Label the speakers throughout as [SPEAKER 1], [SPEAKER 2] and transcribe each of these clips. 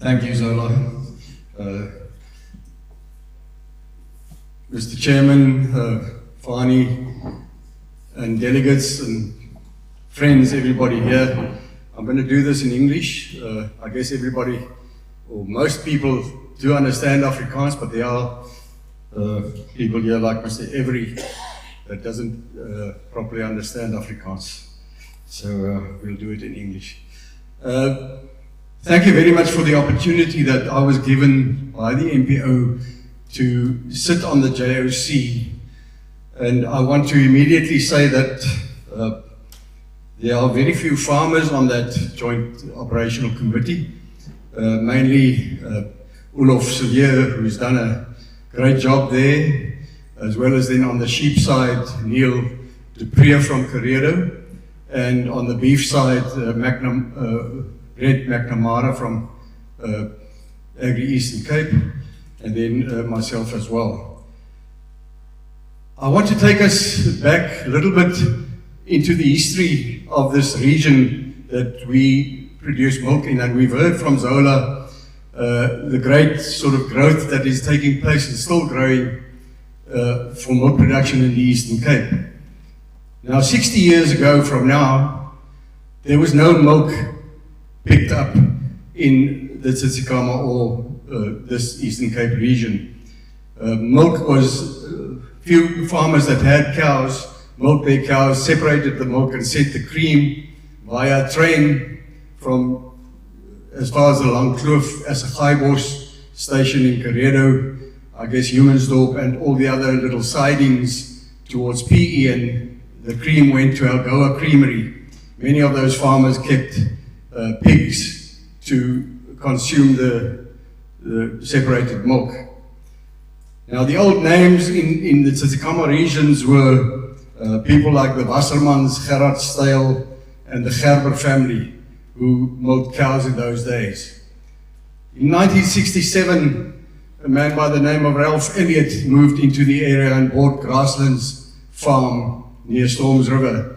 [SPEAKER 1] Thank you, Zola. Mr. Chairman, Fani, and delegates and friends, everybody here. I'm going to do this in English. I guess everybody, or most people, do understand Afrikaans, but there are people here like Mr. Every that doesn't properly understand Afrikaans. So we'll do it in English. Thank you very much for the opportunity that I was given by the MPO to sit on the JOC. And I want to immediately say that there are very few farmers on that joint operational committee, mainly Ulof Sillier, who's done a great job there, as well as then on the sheep side, Neil Dupree from Karedo, and on the beef side, Red McNamara from Agri Eastern Cape, and then myself as well. I want to take us back a little bit into the history of this region that we produce milk in, and we've heard from Zola the great sort of growth that is taking place and still growing for milk production in the Eastern Cape. Now, 60 years ago from now, there was no milk picked up in the Tsitsikamma or this Eastern Cape region. Milk was, few farmers that had cows, milked their cows, separated the milk and sent the cream via train from as far as the Langkloof as a Gaibos station in Karedo, I guess Humansdorp, and all the other little sidings towards PE, and the cream went to Algoa Creamery. Many of those farmers kept pigs to consume the separated milk. Now, the old names in the Tsitsikamma regions were people like the Wassermans, Gerard Steil, and the Gerber family, who milked cows in those days. In 1967, a man by the name of Ralph Elliott moved into the area and bought Grasslands Farm near Storms River,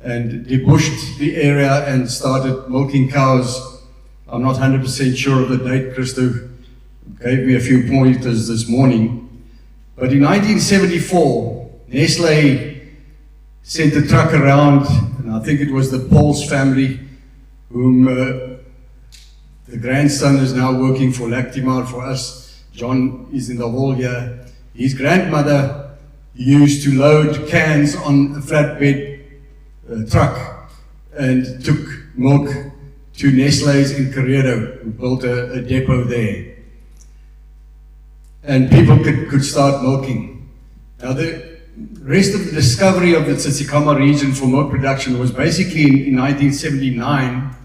[SPEAKER 1] and debushed the area and started milking cows. I'm not 100% sure of the date. Christo gave me a few pointers this morning. But in 1974, Nestle sent a truck around, and I think it was the Pauls family, whom the grandson is now working for Lactimar for us. John is in the hall here. His grandmother used to load cans on a flatbed truck and took milk to Nestle's in Karedo, who built a depot there. And people could start milking. Now, the rest of the discovery of the Tsitsikamma region for milk production was basically in 1979,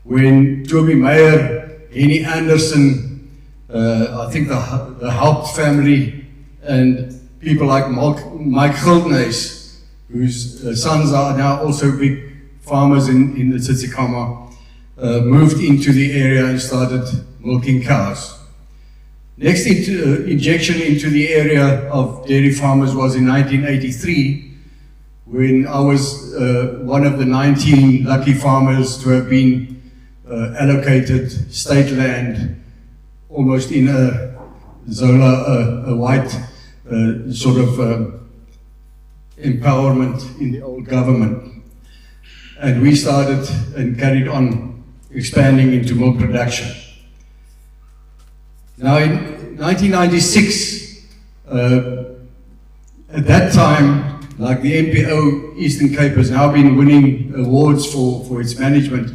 [SPEAKER 1] when Toby Meyer, Henny Anderson, I think the Haupt family, and people like Mike Gildneys, whose sons are now also big farmers in the Tsitsikamma, moved into the area and started milking cows. Next injection into the area of dairy farmers was in 1983, when I was one of the 19 lucky farmers to have been allocated state land, almost in a Zola, a white sort of empowerment in the old government. And we started and carried on expanding into milk production. Now, in 1996, at that time, like the MPO Eastern Cape has now been winning awards for its management.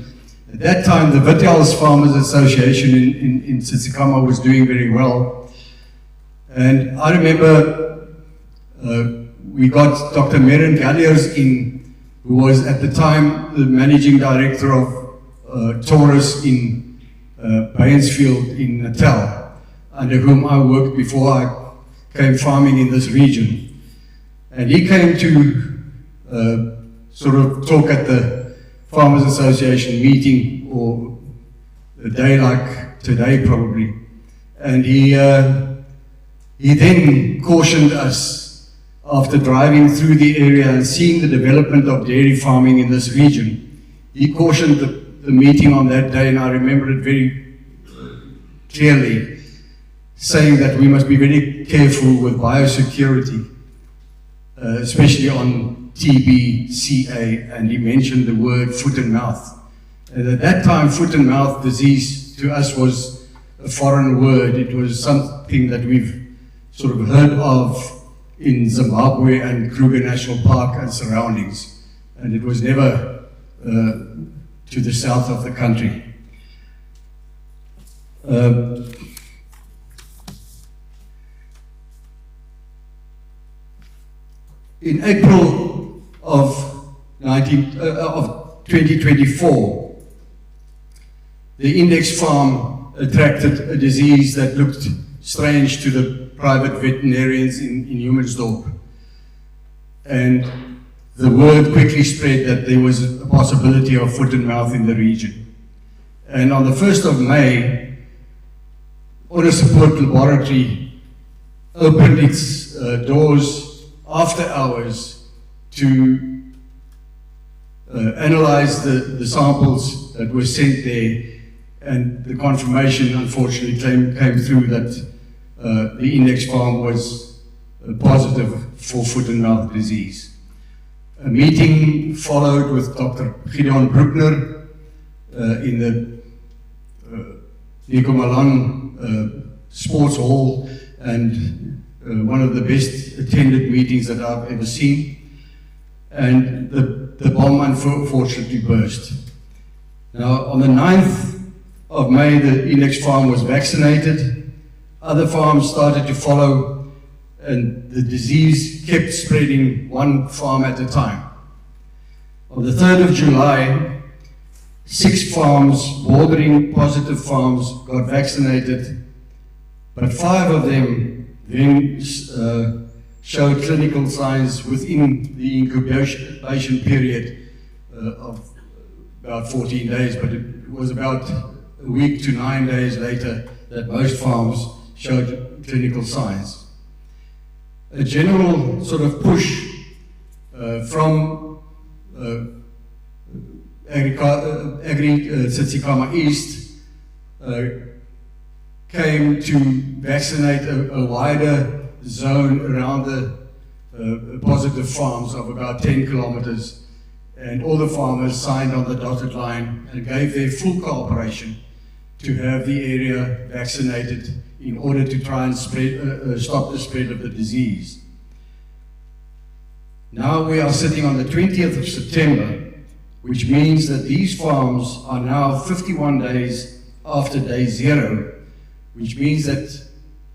[SPEAKER 1] At that time, the Vitals Farmers Association in Tsitsikamma was doing very well. And I remember we got Dr. Merin Galliers in, who was at the time the managing director of Taurus in Bainsfield in Natal, under whom I worked before I came farming in this region. And he came to sort of talk at the Farmers Association meeting, or a day like today probably. And he then cautioned us, after driving through the area and seeing the development of dairy farming in this region. He cautioned the meeting on that day, and I remember it very clearly, saying that we must be very careful with biosecurity, especially on TB, CA, and he mentioned the word foot and mouth. And at that time, foot and mouth disease to us was a foreign word. It was something that we've sort of heard of in Zimbabwe and Kruger National Park and surroundings. And it was never to the south of the country. In April of 2024, the index farm attracted a disease that looked strange to the private veterinarians in Humansdorp. And the word quickly spread that there was a possibility of foot and mouth in the region. And on the 1st of May, Order Support Laboratory opened its doors after hours to analyze the samples that were sent there, and the confirmation unfortunately came through that the index farm was positive for foot and mouth disease. A meeting followed with Dr. Gideon Bruckner in the Nico Malan Sports Hall, and one of the best attended meetings that I've ever seen. And the bomb unfortunately burst. Now, on the 9th of May, the index farm was vaccinated. Other farms started to follow, and the disease kept spreading one farm at a time. On the 3rd of July, 6 farms, bordering positive farms, got vaccinated, but 5 of them then showed clinical signs within the incubation period of about 14 days, but it was about a week to 9 days later that most farms showed clinical signs. A general sort of push from Tsitsikamma East came to vaccinate a wider zone around the positive farms of about 10 kilometers, and all the farmers signed on the dotted line and gave their full cooperation to have the area vaccinated in order to try and stop the spread of the disease. Now we are sitting on the 20th of September, which means that these farms are now 51 days after day 0, which means that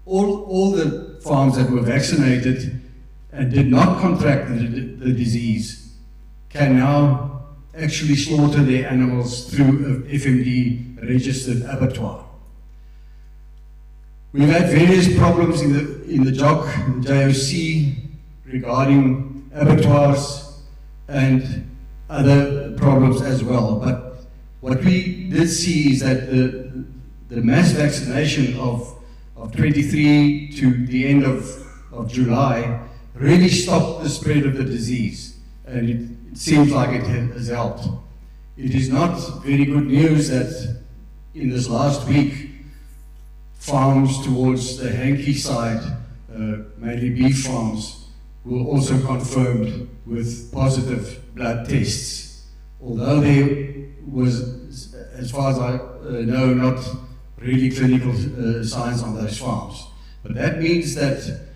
[SPEAKER 1] all the farms that were vaccinated and did not contract the disease can now actually slaughter their animals through a FMD registered abattoir. We've had various problems in the JOC regarding abattoirs and other problems as well. But what we did see is that the mass vaccination of 23 to the end of July really stopped the spread of the disease, and it seems like it has helped. It is not very good news that in this last week, farms towards the Hankey side, mainly beef farms, were also confirmed with positive blood tests. Although there was, as far as I know, not really clinical signs on those farms. But that means that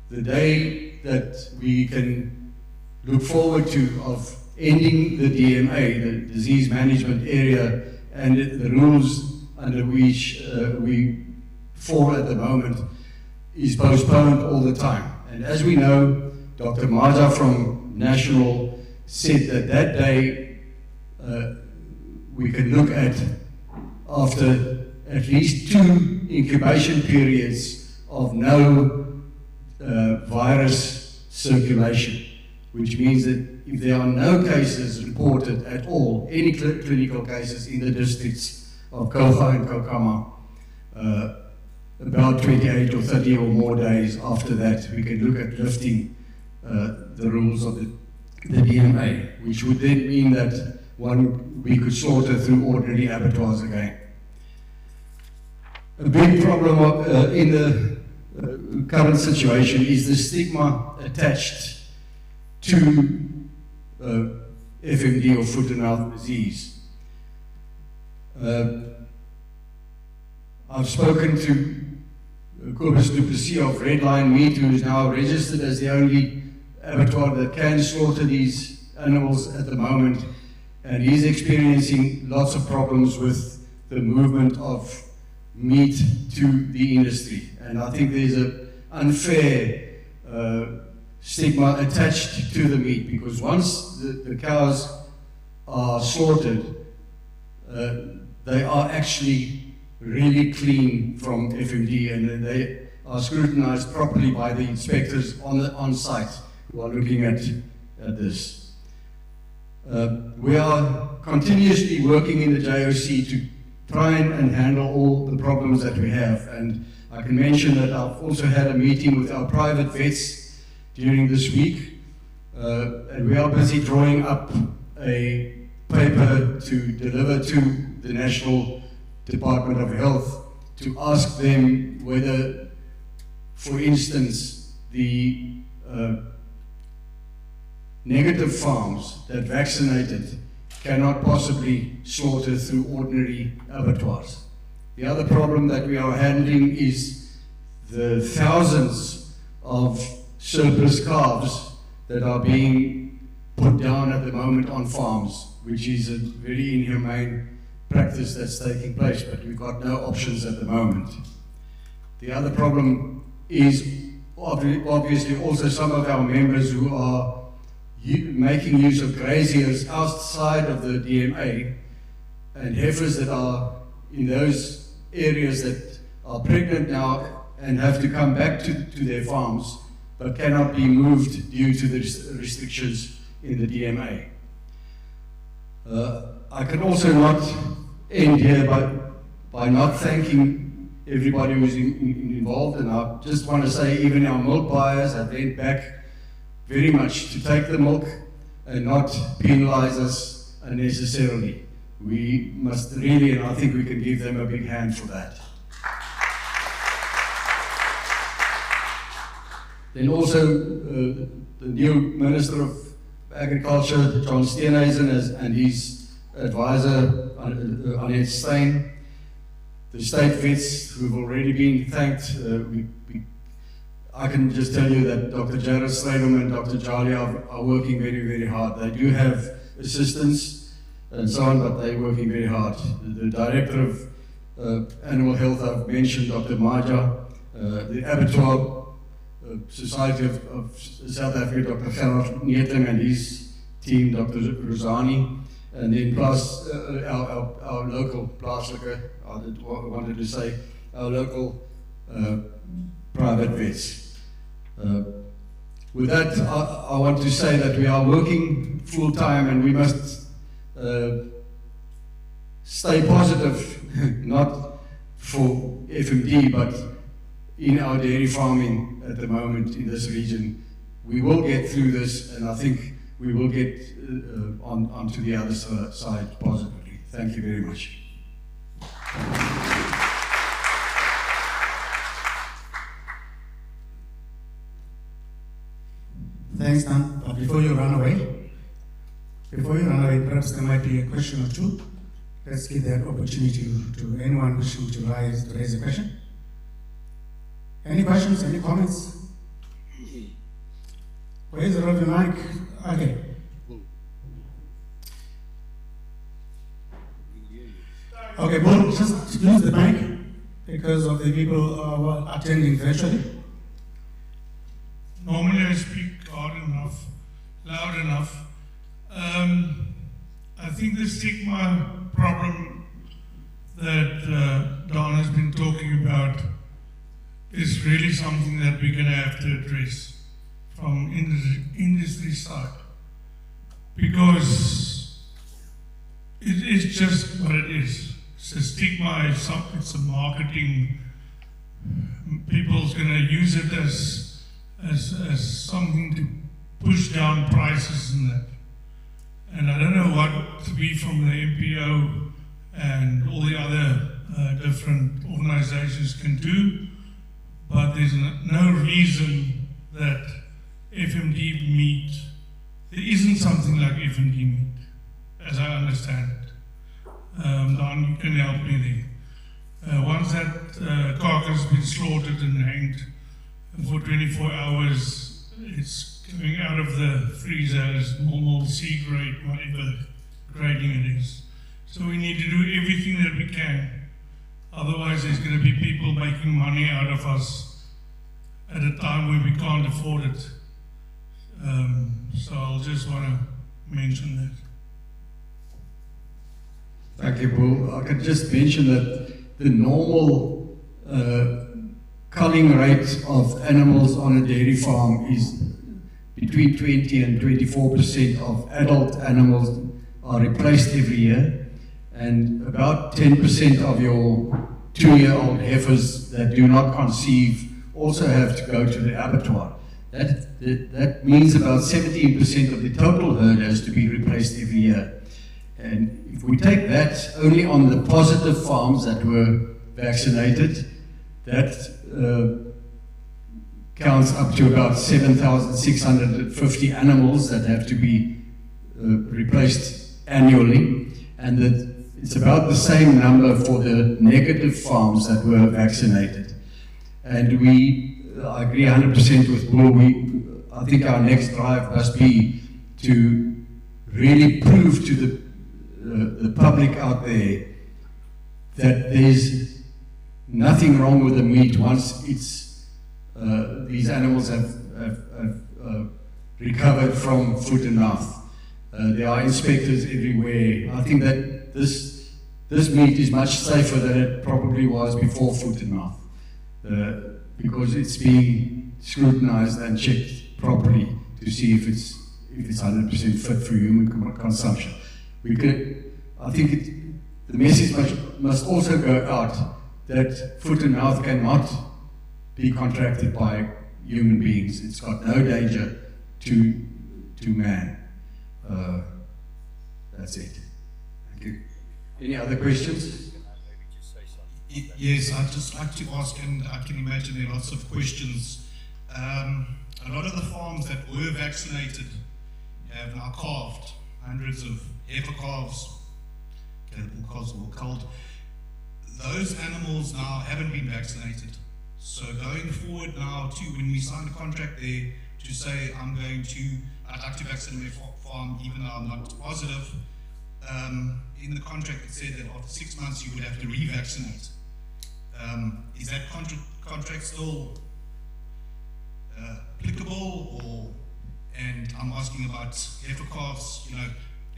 [SPEAKER 1] the day that we can look forward to of ending the DMA, the disease management area, and the rules under which we fall at the moment, is postponed all the time. And as we know, Dr. Maja from National said that that day we can look at after at least 2 incubation periods of no virus circulation, which means that if there are no cases reported at all, any clinical cases in the districts of Koga and Kokama, about 28 or 30 or more days after that, we can look at lifting the rules of the DMA, which would then mean that we could slaughter through ordinary abattoirs again. A big problem in the current situation is the stigma attached to FMD or foot and mouth disease. I've spoken to Cobus du Plessis of Redline Meat, who is now registered as the only abattoir that can slaughter these animals at the moment, and he's experiencing lots of problems with the movement of meat to the industry. And I think there's an unfair stigma attached to the meat, because once the cows are slaughtered, they are actually really clean from FMD, and they are scrutinized properly by the inspectors on site who are looking at this. We are continuously working in the JOC to try and handle all the problems that we have, and I can mention that I've also had a meeting with our private vets during this week, and we are busy drawing up a paper to deliver to the National Department of Health to ask them whether, for instance, the negative farms that vaccinated cannot possibly slaughter through ordinary abattoirs. The other problem that we are handling is the thousands of surplus calves that are being put down at the moment on farms, which is a very inhumane practice that's taking place, but we've got no options at the moment. The other problem is obviously also some of our members who are making use of graziers outside of the DMA, and heifers that are in those areas that are pregnant now and have to come back to their farms but cannot be moved due to the restrictions in the DMA. I can also not end here by not thanking everybody who's involved, and I just want to say even our milk buyers have bent back very much to take the milk and not penalize us unnecessarily. We must really, and I think we can give them a big hand for that. Then also the new Minister of Agriculture, John Steenhuisen, and his advisor, Annette Stein, the state vets who've already been thanked. I can just tell you that Dr. Jared Sladom and Dr. Jali are working very, very hard. They do have assistance and so on, but they're working very hard. The Director of Animal Health I've mentioned, Dr. Maja, the Abattoir Society of South Africa, Dr. Gerard Neting and his team, Dr. Rosani, and then plus our local plaaslike, I wanted to say, our local private vets. With that, I want to say that we are working full time, and we must stay positive, not for FMD, but in our dairy farming at the moment in this region. We will get through this, and I think we will get onto the other side positively. Thank you very much.
[SPEAKER 2] Thanks, Dan. But before you run away, perhaps there might be a question or two. Let's give that opportunity to anyone wishing to raise a question. Any questions, any comments? Where's the roving mic? Okay. Okay, Bull, just use the mic because of the people who are attending virtually.
[SPEAKER 3] Normally I speak loud enough. I think the stigma problem that Don has been talking about is really something that we're going to have to address from industry side, because it is just what it is. It's a stigma, it's a marketing. People's going to use it as something to push down prices and that. And I don't know what we from the MPO and all the other different organizations can do, but there's no reason that FMD meat, there isn't something like FMD meat, as I understand it. Don, you can help me there. Once that carcass has been slaughtered and hanged for 24 hours, it's coming out of the freezer as normal C grade, whatever grading it is. So we need to do everything that we can. Otherwise, there's going to be people making money out of us at a time when we can't afford it. So I'll just want to mention that.
[SPEAKER 1] Thank you, Bull. I can just mention that the normal culling rate of animals on a dairy farm is between 20 and 24% of adult animals are replaced every year, and about 10% of your 2-year-old heifers that do not conceive also have to go to the abattoir. That means about 17% of the total herd has to be replaced every year. And if we take that only on the positive farms that were vaccinated, that counts up to about 7,650 animals that have to be replaced annually, and that it's about the same number for the negative farms that were vaccinated. And I agree 100% with Bull. I think our next drive must be to really prove to the public out there that there's nothing wrong with the meat once these animals have recovered from foot and mouth. There are inspectors everywhere. I think that this meat is much safer than it probably was before foot and mouth, because it's being scrutinized and checked properly to see if it's 100% fit for human consumption. I think the message must also go out that foot and mouth cannot be contracted by human beings. It's got no danger to man. That's it. Thank you. Any other questions?
[SPEAKER 4] Yes, I'd just like to ask, and I can imagine there are lots of questions. A lot of the farms that were vaccinated have now calved, hundreds of heifer calves, cattle calves were culled. Those animals now haven't been vaccinated. So going forward now to when we sign a contract there to say I'd like to vaccinate my farm even though I'm not positive, in the contract it said that after 6 months you would have to revaccinate. Is that contract still applicable, and I'm asking about heifer calves,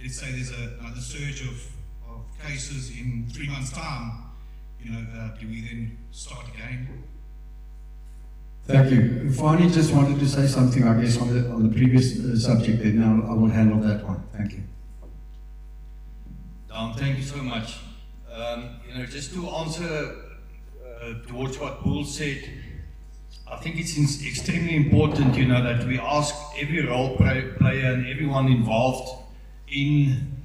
[SPEAKER 4] let's say there's another surge of cases in 3 months' time, do we then start again?
[SPEAKER 1] Thank you. Fani just wanted to say something, I guess, on the previous subject there. Now I will handle that one. Thank you.
[SPEAKER 5] Dan, thank you so much. Just to answer towards what Bull said, I think it's extremely important, that we ask every role player and everyone involved in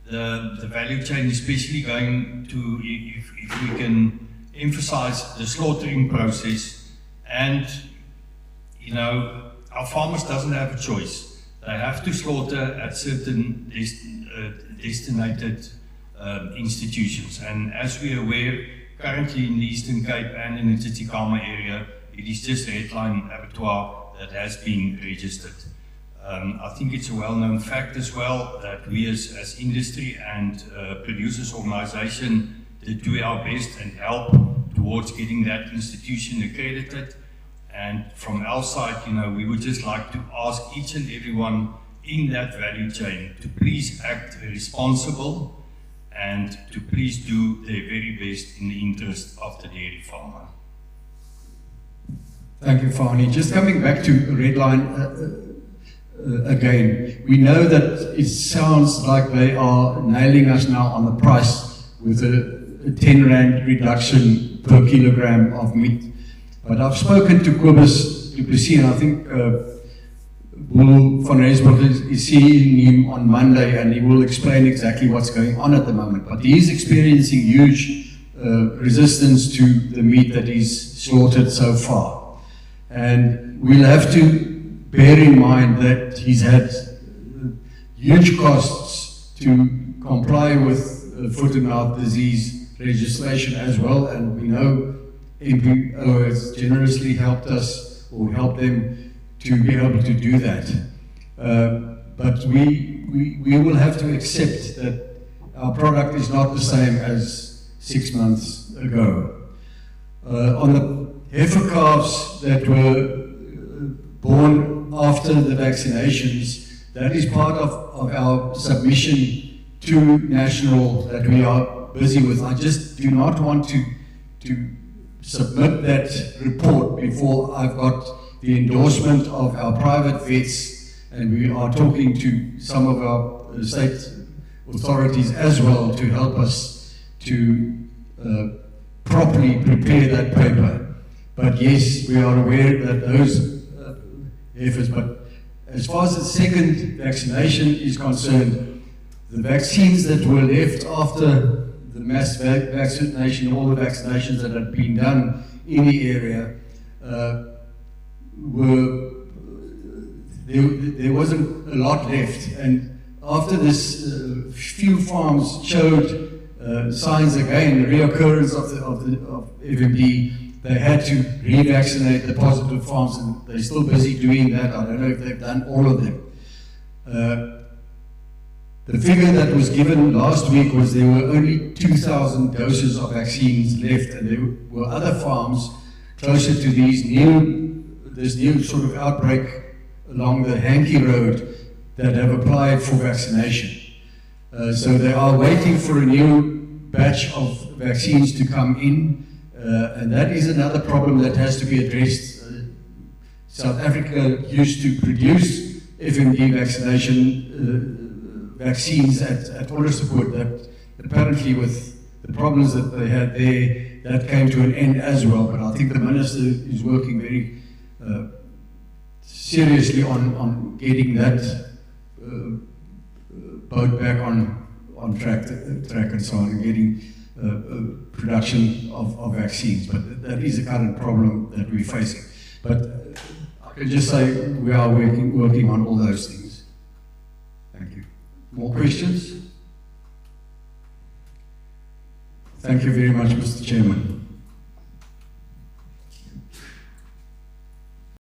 [SPEAKER 5] the value chain, especially going to, if we can emphasize the slaughtering process. And, our farmers doesn't have a choice. They have to slaughter at certain designated institutions. And as we are aware, currently in the Eastern Cape and in the Tsitsikamma area, it is just Redline Abattoir that has been registered. I think it's a well-known fact as well that we as industry and producers organization did do our best and help towards getting that institution accredited. And from our side, we would just like to ask each and everyone in that value chain to please act responsible and to please do their very best in the interest of the dairy farmer.
[SPEAKER 1] Thank you, Fani. Just coming back to Redline again, we know that it sounds like they are nailing us now on the price with a 10 Rand reduction per kilogram of meat. But I've spoken to Kobus du Plessis, and I think Bull van Rensburg is seeing him on Monday, and he will explain exactly what's going on at the moment. But he is experiencing huge resistance to the meat that is slaughtered so far. And we'll have to bear in mind that he's had huge costs to comply with foot and mouth disease legislation as well, and we know MPO has generously helped us, or helped them to be able to do that. But we will have to accept that our product is not the same as 6 months ago. On the heifer calves that were born after the vaccinations, that is part of our submission to national that we are busy with. I just do not want to submit that report before I've got the endorsement of our private vets, and we are talking to some of our state authorities as well to help us to properly prepare that paper. But yes, we are aware that those efforts, but as far as the second vaccination is concerned, the vaccines that were left after the mass vaccination, all the vaccinations that had been done in the area, there wasn't a lot left. And after this, few farms showed signs again, the reoccurrence of FMD, they had to revaccinate the positive farms, and they're still busy doing that. I don't know if they've done all of them. The figure that was given last week was there were only 2,000 doses of vaccines left, and there were other farms closer to this new sort of outbreak along the Hankey Road that have applied for vaccination. So they are waiting for a new batch of vaccines to come in, and that is another problem that has to be addressed. South Africa used to produce FMD vaccines at Onderstepoort, that apparently with the problems that they had there, that came to an end as well. But I think the Minister is working very seriously on getting that boat back on track and so on, and getting production of vaccines. But that is a current problem that we're facing. But I can just say we are working on all those things. Thank you. More questions? Thank you very much, Mr. Chairman.